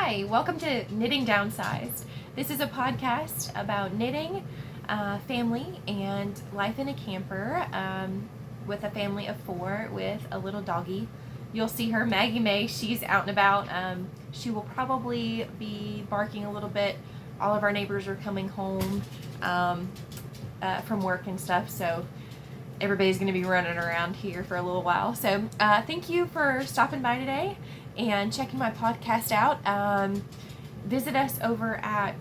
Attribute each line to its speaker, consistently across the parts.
Speaker 1: Hi, welcome to Knitting Downsized. This is a podcast about knitting, family, and life in a camper with a family of 4 with a little doggy. You'll see her, Maggie May. She's out and about. She will probably be barking a little bit. All of our neighbors are coming home from work and stuff, so everybody's going to be running around here for a little while. So thank you for stopping by today and checking my podcast out. Visit us over at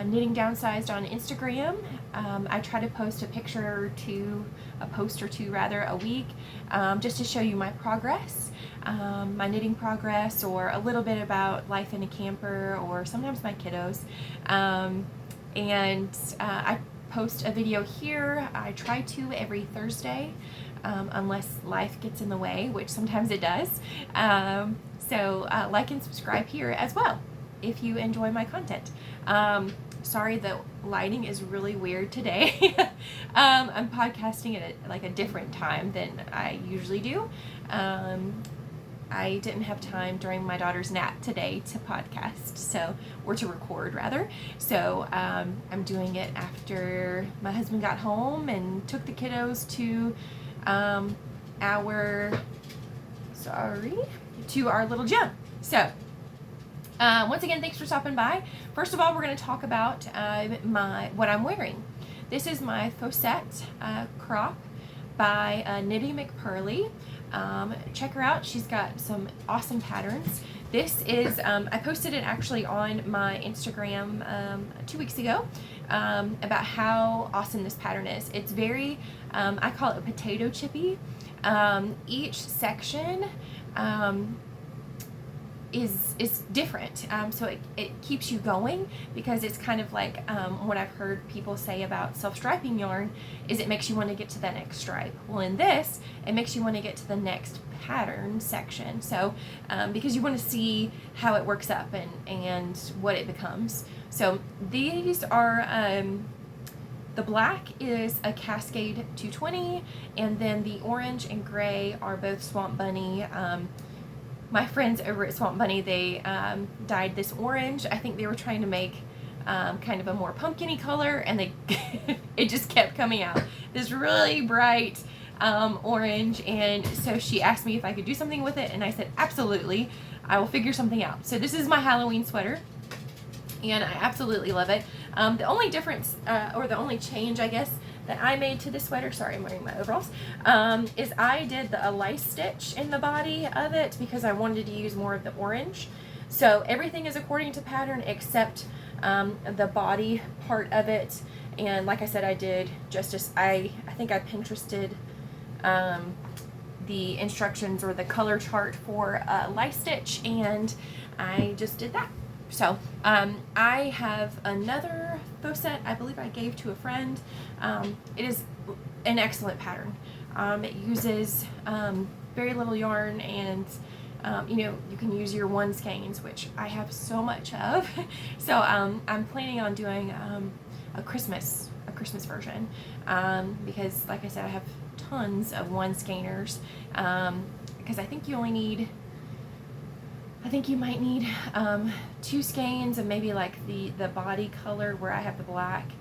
Speaker 1: Knitting Downsized on Instagram. I try to post a post or two a week, just to show you my progress, my knitting progress, or a little bit about life in a camper, or sometimes my kiddos. I post a video here. I try to every Thursday, unless life gets in the way, which sometimes it does. So like and subscribe here as well if you enjoy my content. Sorry, the lighting is really weird today. I'm podcasting at a different time than I usually do. I didn't have time during my daughter's nap today to podcast, or to record rather. So I'm doing it after my husband got home and took the kiddos to our little gym. So once again, thanks for stopping by. First of all, we're going to talk about what I'm wearing. This is my Fosette crop by Knitty McPurly. Check her out. She's got some awesome patterns. This is, I posted it actually on my Instagram 2 weeks ago about how awesome this pattern is. It's very, I call it a potato chippy. Each section is different, so it keeps you going, because it's kind of like what I've heard people say about self-striping yarn is it makes you want to get to the next stripe. Well, in this, it makes you want to get to the next pattern section, so because you want to see how it works up and what it becomes. So these are the black is a Cascade 220, and then the orange and gray are both Swamp Bunny. My friends over at Swamp Bunny, they dyed this orange. I think they were trying to make kind of a more pumpkin-y color, and it just kept coming out this really bright orange. And so she asked me if I could do something with it, and I said absolutely, I will figure something out. So this is my Halloween sweater, and I absolutely love it. The only difference, or the only change, I guess, that I made to this sweater, sorry, I'm wearing my overalls, is I did a lice stitch in the body of it because I wanted to use more of the orange. So everything is according to pattern except the body part of it. And like I said, I did justice. I think I Pinterested the instructions or the color chart for lice stitch, and I just did that. So I have another Fosette I believe I gave to a friend. It is an excellent pattern. It uses very little yarn, and you can use your 1 skeins, which I have so much of. So I'm planning on doing a Christmas version, because like I said, I have tons of 1 skeiners, because I think you might need 2 skeins, and maybe like the body color where I have the black.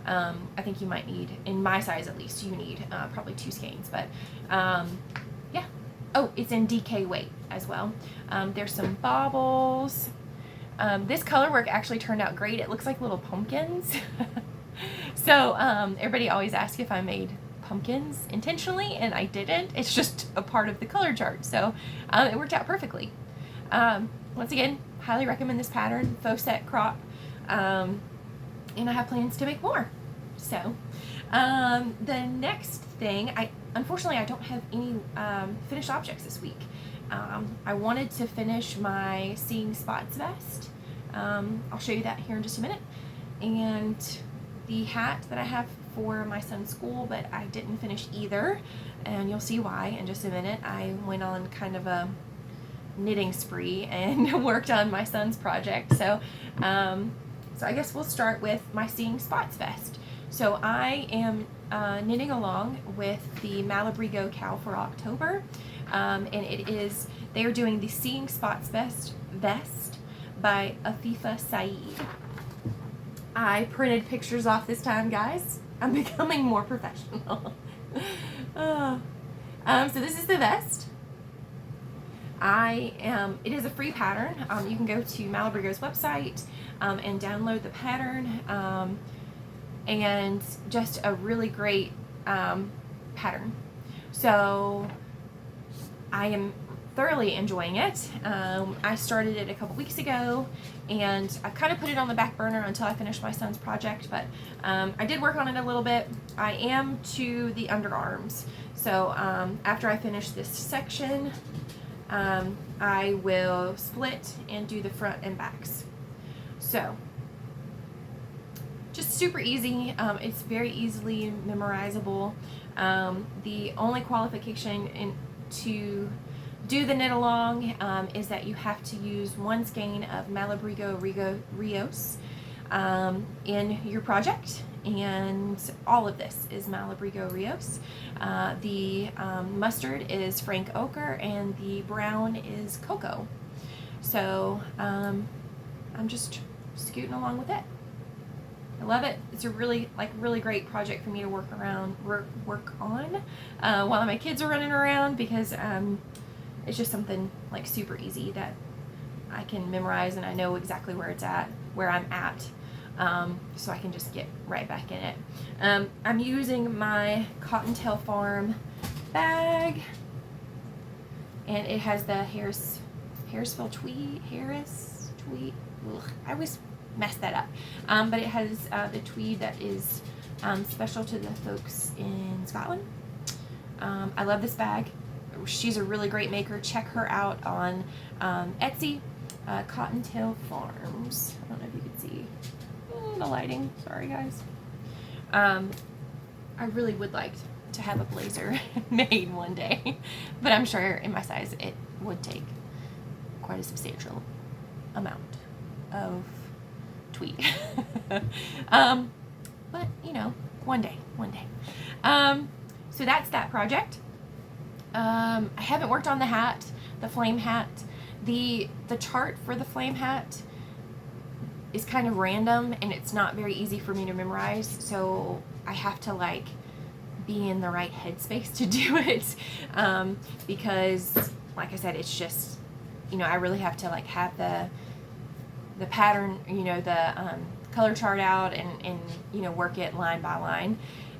Speaker 1: I think you might need, in my size at least, you need probably 2 skeins. But yeah. Oh, it's in DK weight as well. There's some baubles. This color work actually turned out great. It looks like little pumpkins. So everybody always asks if I made pumpkins intentionally, and I didn't. It's just a part of the color chart. So it worked out perfectly. Once again, highly recommend this pattern, Fosette crop, and I have plans to make more. So the next thing, unfortunately I don't have any finished objects this week. I wanted to finish my Seeing Spots vest. I'll show you that here in just a minute, and the hat that I have for my son's school, but I didn't finish either, and you'll see why in just a minute. I went on kind of a knitting spree and worked on my son's project. So I guess we'll start with my Seeing Spots vest. So I am knitting along with the Malabrigo Cow for October, and they are doing the Seeing Spots vest by Afifa Sayeed. I printed pictures off this time, guys. I'm becoming more professional. So this is the vest. It is a free pattern. You can go to Malabrigo's website and download the pattern, and just a really great pattern. So I am thoroughly enjoying it. I started it a couple weeks ago, and I kind of put it on the back burner until I finished my son's project, but I did work on it a little bit. I am to the underarms, so after I finish this section, I will split and do the front and backs. So just super easy. It's very easily memorizable. The only qualification to do the knit along is that you have to use 1 skein of Malabrigo Rios in your project, and all of this is Malabrigo Rios. The mustard is Frank Ochre, and the brown is Cocoa. So I'm just scooting along with it. I love it. It's a really great project for me to work on while my kids are running around, because it's just something like super easy that I can memorize, and I know exactly where I'm at, so I can just get right back in it. I'm using my Cottontail Farm bag, and it has the Harris tweed. Ugh, I always mess that up, but it has the tweed that is special to the folks in Scotland. I love this bag. She's a really great maker. Check her out on Etsy, Cottontail Farms. I don't know if you can see the lighting. Sorry, guys. I really would like to have a blazer made one day, but I'm sure in my size it would take quite a substantial amount of tweed. But you know, one day. So that's that project. I haven't worked on the hat, the flame hat. The chart for the flame hat is kind of random, and it's not very easy for me to memorize, so I have to like be in the right headspace to do it, because like I said, it's just, you know, I really have to like have the pattern, you know, the color chart out, and you know, work it line by line.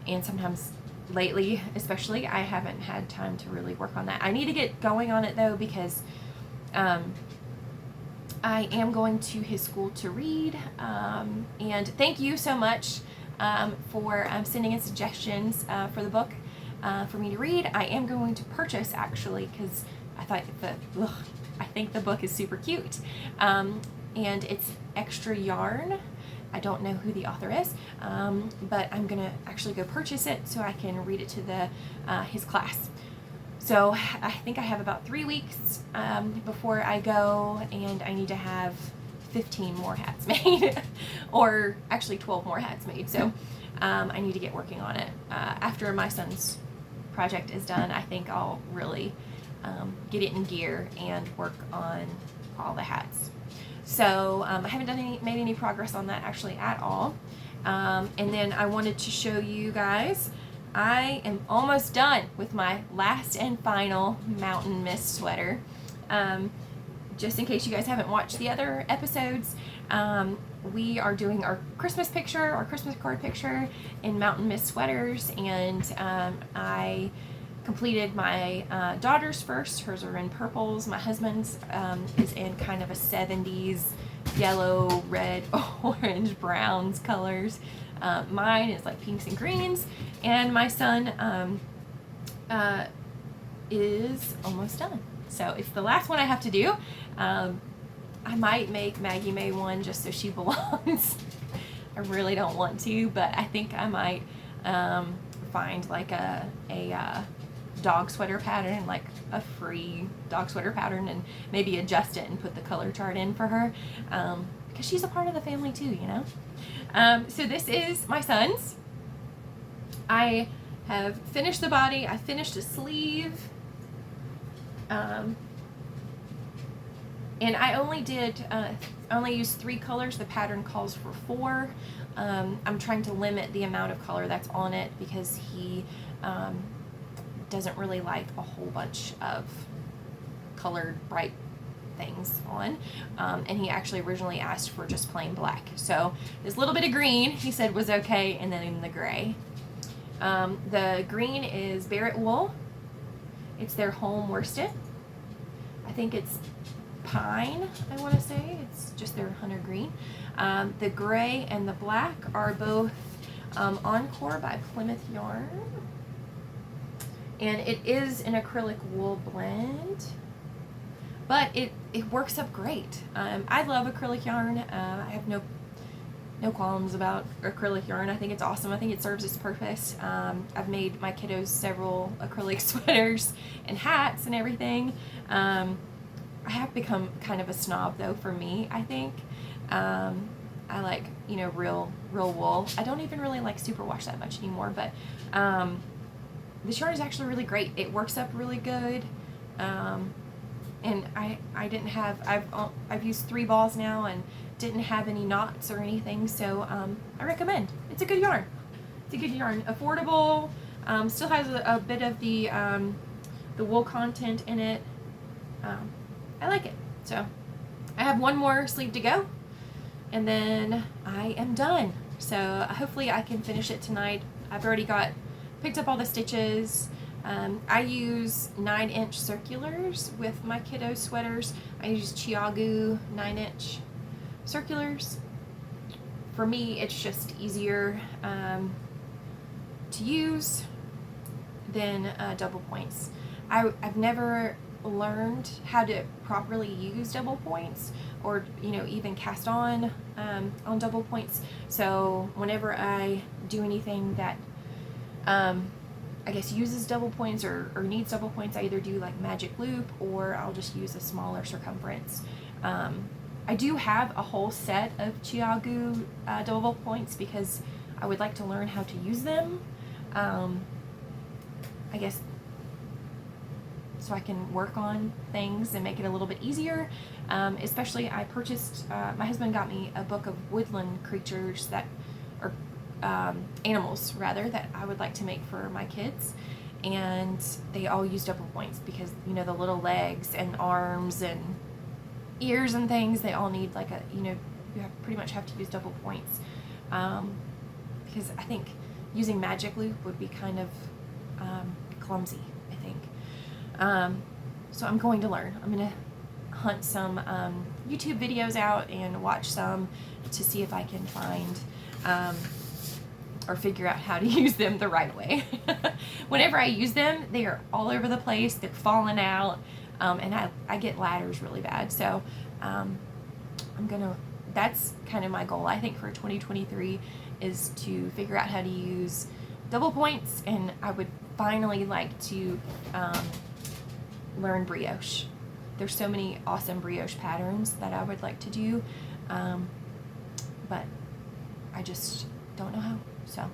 Speaker 1: And sometimes lately especially, I haven't had time to really work on that. I need to get going on it though, because I am going to his school to read, and thank you so much for sending in suggestions for the book for me to read. I am going to purchase, actually, because I think the book is super cute, and it's extra yarn. I don't know who the author is, but I'm gonna actually go purchase it so I can read it to his class. So I think I have about 3 weeks before I go, and I need to have 15 more hats made, or actually 12 more hats made. So I need to get working on it. After my son's project is done, I think I'll really get it in gear and work on all the hats. So I haven't made any progress on that actually at all. And then I wanted to show you guys, I am almost done with my last and final Mountain Mist sweater. Just in case you guys haven't watched the other episodes, we are doing our Christmas card picture in Mountain Mist sweaters, and I completed my daughter's first. Hers are in purples. My husband's is in kind of a 70s yellow, red, orange, browns colors. Mine is like pinks and greens, and my son is almost done. So it's the last one I have to do. I might make Maggie May one just so she belongs. I really don't want to, but I think I might find like a dog sweater pattern, like a free dog sweater pattern, and maybe adjust it and put the color chart in for her, because she's a part of the family too, you know. So this is my son's. I have finished the body. I finished a sleeve. And I only did, only used 3 colors. The pattern calls for 4. I'm trying to limit the amount of color that's on it because he doesn't really like a whole bunch of colored bright things on. And he actually originally asked for just plain black. So this little bit of green he said was okay, and then in the gray. The green is Barrett wool. It's their home worsted. I think it's pine, I want to say. It's just their hunter green. The gray and the black are both Encore by Plymouth Yarn. And it is an acrylic wool blend, but it works up great. I love acrylic yarn. I have no qualms about acrylic yarn. I think it's awesome. I think it serves its purpose. I've made my kiddos several acrylic sweaters and hats and everything. I have become kind of a snob though for me, I think. I like, you know, real wool. I don't even really like superwash that much anymore, but this yarn is actually really great. It works up really good. And I didn't have, I've used 3 balls now and didn't have any knots or anything, so I recommend. It's a good yarn. It's a good yarn. Affordable, still has a bit of the wool content in it. I like it. So I have one more sleeve to go, and then I am done. So hopefully I can finish it tonight. I've already picked up all the stitches. I use 9-inch circulars with my kiddo sweaters. I use Chiagu 9-inch circulars. For me, it's just easier to use than double points. I've never learned how to properly use double points, or you know, even cast on double points. So whenever I do anything that I guess uses double points or needs double points, I either do like magic loop or I'll just use a smaller circumference. I do have a whole set of Chiagu double points because I would like to learn how to use them. I guess so I can work on things and make it a little bit easier. Especially I purchased, my husband got me a book of woodland creatures that are animals rather, that I would like to make for my kids, and they all use double points because, you know, the little legs and arms and ears and things, they all need like a, you know, you pretty much have to use double points, because I think using magic loop would be kind of clumsy, I think. So I'm going to learn. I'm going to hunt some YouTube videos out and watch some to see if I can find or figure out how to use them the right way. Whenever I use them, they are all over the place. They're falling out, and I get ladders really bad. So that's kind of my goal, I think, for 2023 is to figure out how to use double points, and I would finally like to learn brioche. There's so many awesome brioche patterns that I would like to do, but I just don't know how. So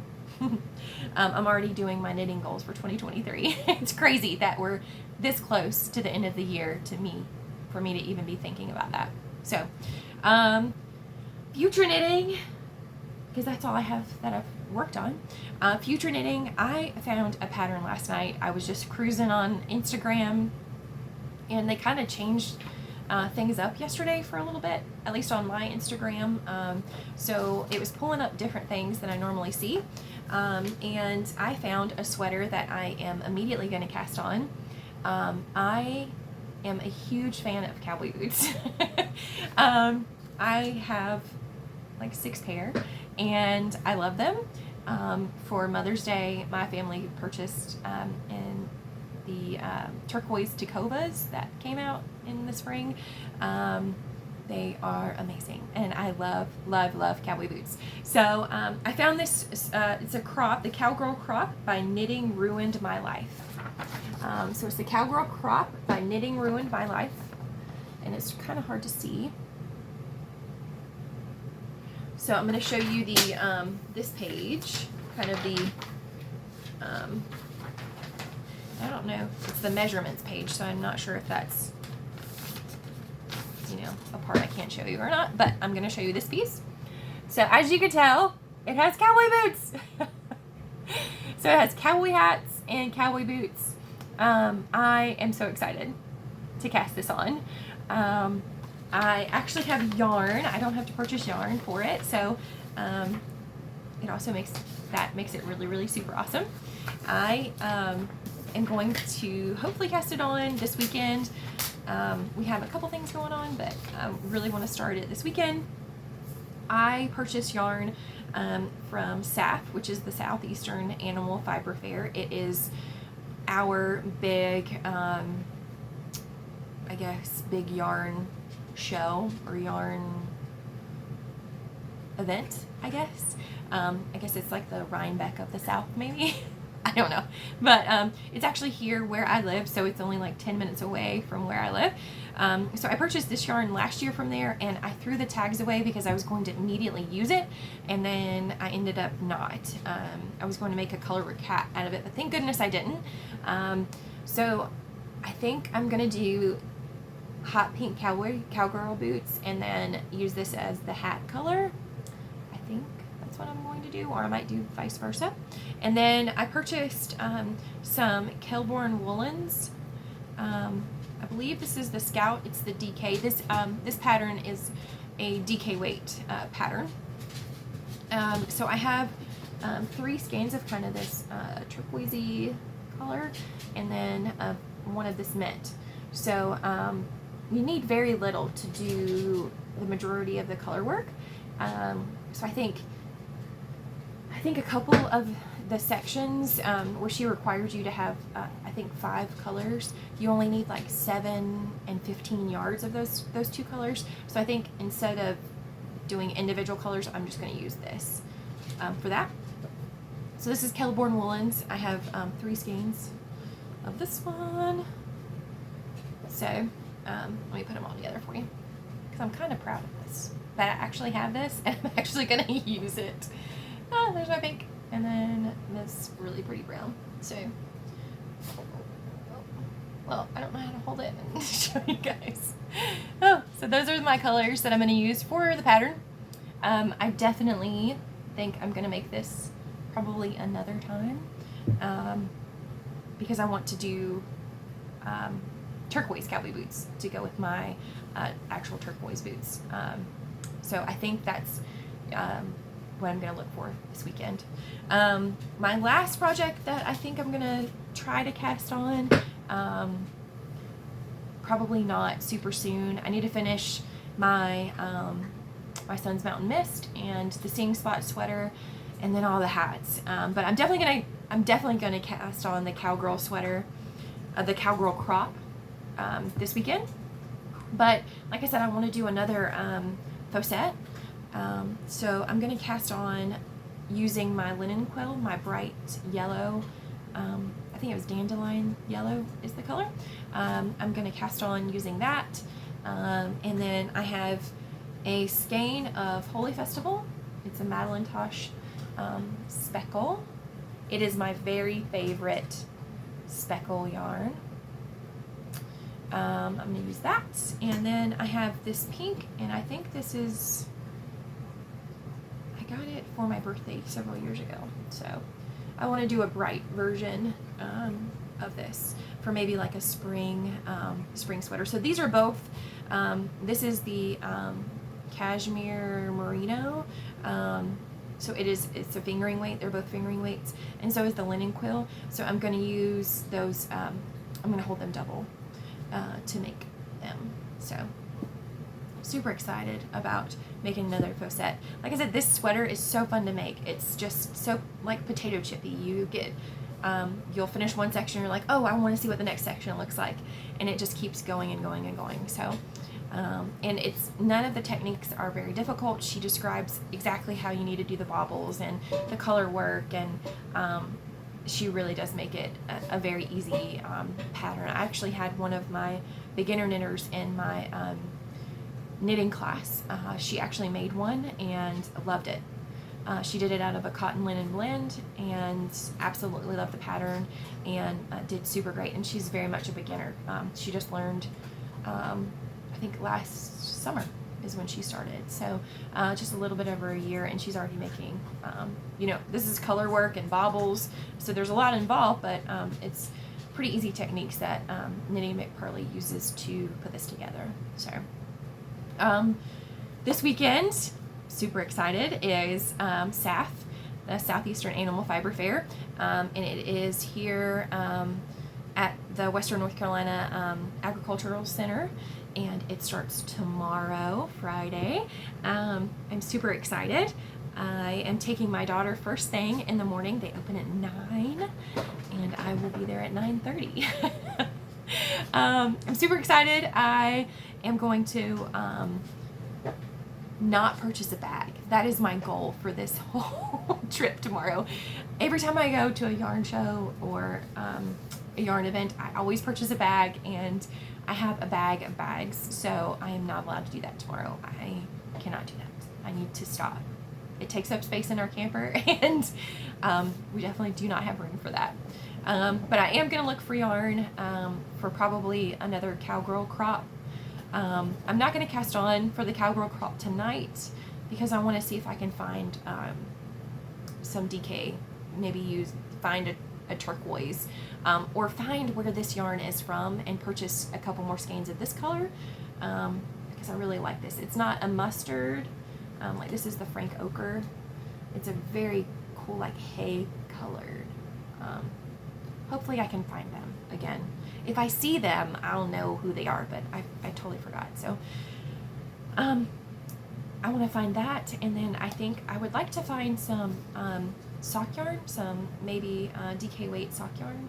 Speaker 1: I'm already doing my knitting goals for 2023. It's crazy that we're this close to the end of the year for me to even be thinking about that. So future knitting, because that's all I have that I've worked on. Future knitting, I found a pattern last night. I was just cruising on Instagram, and they kind of changed things up yesterday for a little bit, at least on my Instagram. So it was pulling up different things than I normally see. And I found a sweater that I am immediately going to cast on. I am a huge fan of cowboy boots. I have like 6 pair, and I love them. For Mother's Day, my family purchased in the turquoise Tacovas that came out in the spring. They are amazing, and I love cowboy boots. So I found this, it's a crop, the Cowgirl crop by Knitting Ruined My Life. So it's the Cowgirl crop by Knitting Ruined My Life, and it's kind of hard to see. So I'm going to show you the this page, kind of the I don't know, it's the measurements page, so I'm not sure if that's, you know, apart, I can't show you or not, but I'm going to show you this piece. So as you can tell, it has cowboy boots. So it has cowboy hats and cowboy boots. I am so excited to cast this on. I actually have yarn. I don't have to purchase yarn for it, so it also makes it really, really super awesome. I am going to hopefully cast it on this weekend. We have a couple things going on, but I really want to start it this weekend. I purchased yarn from SAF, which is the Southeastern Animal Fiber Fair. It is our big, I guess, big yarn show or yarn event, I guess. I guess it's like the Rhinebeck of the South, maybe. I don't know, but it's actually here where I live, so it's only like 10 minutes away from where I live. So I purchased this yarn last year from there, and I threw the tags away because I was going to immediately use it, and then I ended up not. I was going to make a colorwork hat out of it, but thank goodness I didn't. So I think I'm gonna do hot pink cowgirl boots and then use this as the hat color. I think that's what I'm going to do, or I might do vice versa. And then I purchased some Kelborn woolens. I believe this is the Scout. It's the DK. This pattern is a DK weight pattern. So I have 3 skeins of kind of this turquoisey color, and then one of this mint. So you need very little to do the majority of the color work. So I think a couple of the sections where she requires you to have, I think 5 colors, you only need like 7 and 15 yards of those 2 colors. So I think instead of doing individual colors, I'm just going to use this for that. So this is Kelborn woolens. I have 3 skeins of this one. So let me put them all together for you, because I'm kind of proud of this, that I actually have this and I'm actually going to use it. Oh, there's my pink. And then this really pretty brown. So, well, I don't know how to hold it and show you guys. Oh, so those are my colors that I'm going to use for the pattern. I definitely think I'm going to make this probably another time, because I want to do turquoise cowboy boots to go with my actual turquoise boots. So I think that's what I'm going to look for this weekend. My last project that I think I'm going to try to cast on, probably not super soon. I need to finish my my son's Mountain Mist and the Sing Spot sweater, and then all the hats. But I'm definitely gonna cast on the Cowgirl sweater, the Cowgirl crop, this weekend. But like I said, I want to do another Fosette. So I'm going to cast on using my linen quill, my bright yellow, I think it was dandelion yellow is the color. I'm going to cast on using that. And then I have a skein of Holy Festival. It's a Madeline Tosh speckle. It is my very favorite speckle yarn. I'm going to use that. And then I have this pink, and I think this is, I got it for my birthday several years ago. So I want to do a bright version of this for maybe like a spring sweater. So these are both, this is the cashmere merino. So it's a fingering weight. They're both fingering weights. And so is the linen quill. So I'm going to use those, I'm going to hold them double to make them. So super excited about making another Fosette. Like I said, this sweater is so fun to make. It's just so like potato chippy. You get, you'll finish one section, you're like, oh, I want to see what the next section looks like. And it just keeps going and going and going. So, and none of the techniques are very difficult. She describes exactly how you need to do the bobbles and the color work, and she really does make it a very easy pattern. I actually had one of my beginner knitters in my knitting class. She actually made one and loved it. She did it out of a cotton linen blend and absolutely loved the pattern and did super great. And she's very much a beginner. She just learned I think last summer is when she started. So just a little bit over a year, and she's already making, this is color work and baubles, so there's a lot involved, but it's pretty easy techniques that Knitty McPurly uses to put this together. So this weekend, super excited, is SAF, the Southeastern Animal Fiber Fair, and it is here at the Western North Carolina Agricultural Center, and it starts tomorrow, Friday. I'm super excited. I am taking my daughter first thing in the morning. They open at 9, and I will be there at 9:30. I'm super excited. I am going to not purchase a bag. That is my goal for this whole trip tomorrow. Every time I go to a yarn show or a yarn event, I always purchase a bag, and I have a bag of bags, so I am not allowed to do that tomorrow. I cannot do that. I need to stop. It takes up space in our camper, and we definitely do not have room for that. But I am going to look for yarn for probably another Cowgirl crop. I'm not going to cast on for the Cowgirl crop tonight because I want to see if I can find some DK, maybe find a turquoise, or find where this yarn is from and purchase a couple more skeins of this color, because I really like this. It's not a mustard, like this is the Frank Ochre. It's a very cool, like hay colored. Hopefully I can find them again. If I see them, I'll know who they are, but I totally forgot. So I want to find that, and then I think I would like to find some sock yarn, some maybe DK weight sock yarn.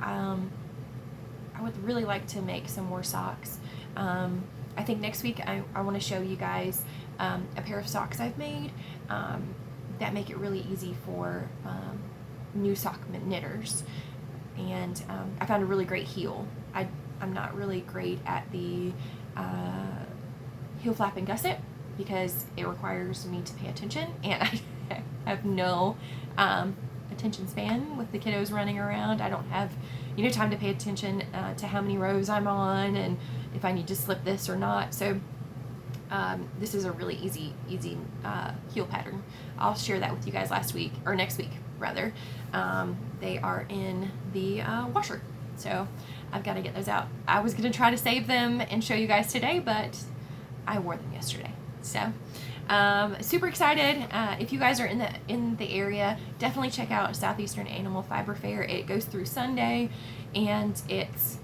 Speaker 1: I would really like to make some more socks. I think next week I want to show you guys a pair of socks I've made that make it really easy for new sock knitters. And I found a really great heel. I'm not really great at the heel flap and gusset because it requires me to pay attention, and I have no attention span with the kiddos running around. I don't have time to pay attention to how many rows I'm on and if I need to slip this or not. So this is a really easy heel pattern. I'll share that with you guys next week rather. They are in the washer, so I've got to get those out. I was going to try to save them and show you guys today, but I wore them yesterday. So super excited. If you guys are in the area, definitely check out Southeastern Animal Fiber Fair. It goes through Sunday, and it's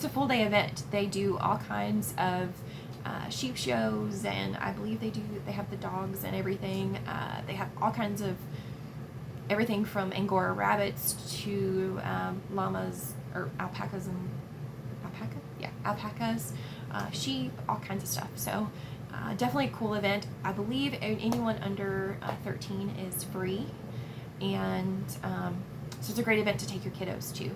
Speaker 1: a full day event. They do all kinds of sheep shows, and I believe they have the dogs and everything. They have all kinds of everything from Angora rabbits to llamas or alpacas alpacas, sheep, all kinds of stuff. So definitely a cool event. I believe anyone under 13 is free, and so it's a great event to take your kiddos to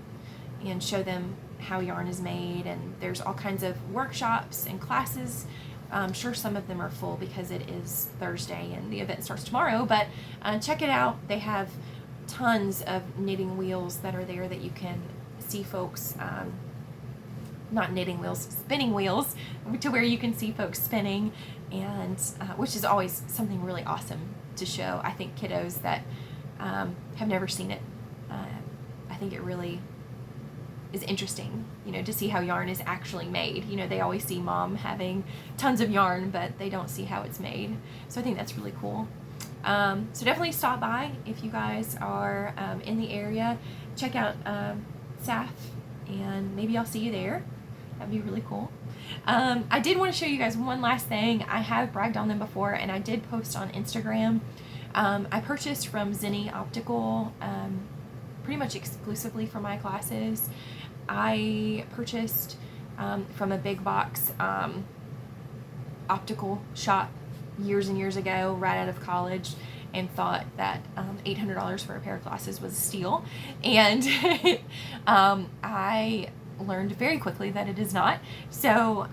Speaker 1: and show them how yarn is made, and there's all kinds of workshops and classes. I'm sure some of them are full because it is Thursday and the event starts tomorrow, but check it out. They have tons of knitting wheels that are there that you can see folks, not knitting wheels, spinning wheels, to where you can see folks spinning, and which is always something really awesome to show, I think, kiddos that have never seen it. I think it really is interesting, to see how yarn is actually made. They always see mom having tons of yarn, but they don't see how it's made. So I think that's really cool. So definitely stop by if you guys are in the area. Check out SAF, and maybe I'll see you there. That'd be really cool. I did want to show you guys one last thing. I have bragged on them before, and I did post on Instagram. I purchased from Zenny Optical pretty much exclusively for my classes. I purchased from a big box optical shop years and years ago, right out of college, and thought that $800 for a pair of glasses was a steal. And I learned very quickly that it is not. So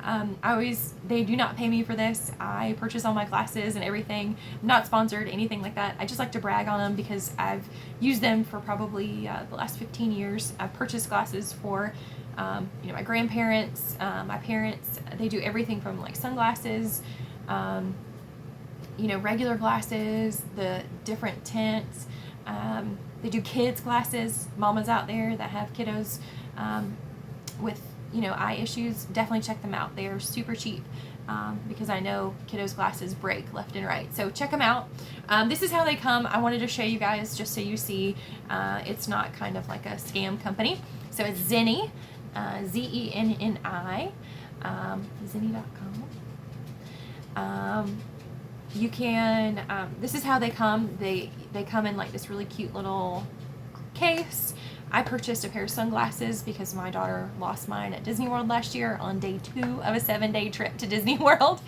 Speaker 1: they do not pay me for this. I purchase all my glasses and everything. I'm not sponsored, anything like that. I just like to brag on them because I've used them for probably the last 15 years. I've purchased glasses for You know, my grandparents, my parents, they do everything from like sunglasses, you know, regular glasses, the different tints. They do kids glasses. Mamas out there that have kiddos with, you know, eye issues, definitely check them out. They are super cheap because I know kiddos glasses break left and right. So check them out. This is how they come. I wanted to show you guys just so you see it's not kind of like a scam company. So it's Zenni, Zenni, Zenni.com. You can, this is how they come. They come in like this really cute little case. I purchased a pair of sunglasses because my daughter lost mine at Disney World last year on day 2 of a 7-day trip to Disney World.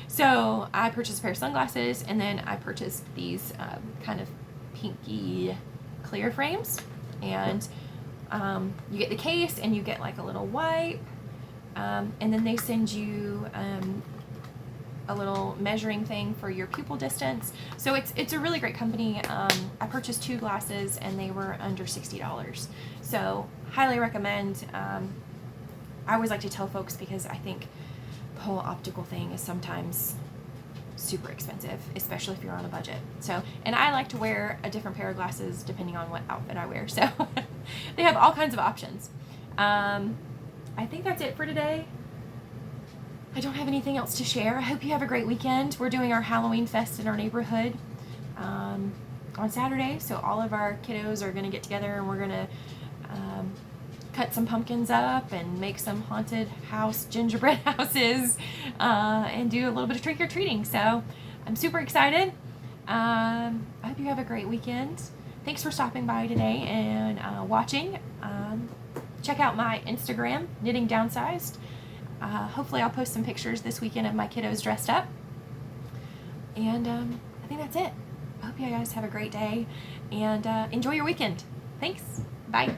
Speaker 1: So I purchased a pair of sunglasses, and then I purchased these kind of pinky clear frames. And you get the case, and you get like a little wipe, and then they send you a little measuring thing for your pupil distance. So it's a really great company. I purchased 2 glasses and they were under $60. So highly recommend. I always like to tell folks because I think the whole optical thing is sometimes super expensive, especially if you're on a budget. So, and I like to wear a different pair of glasses depending on what outfit I wear. So they have all kinds of options. I think that's it for today. I don't have anything else to share. I hope you have a great weekend. We're doing our Halloween fest in our neighborhood on Saturday, so all of our kiddos are going to get together and we're going to cut some pumpkins up and make some haunted house gingerbread houses and do a little bit of trick-or-treating. So I'm super excited. I hope you have a great weekend. Thanks for stopping by today and watching. Check out my Instagram, Knitting Downsized. Hopefully I'll post some pictures this weekend of my kiddos dressed up. And I think that's it. I hope you guys have a great day and enjoy your weekend. Thanks. Bye.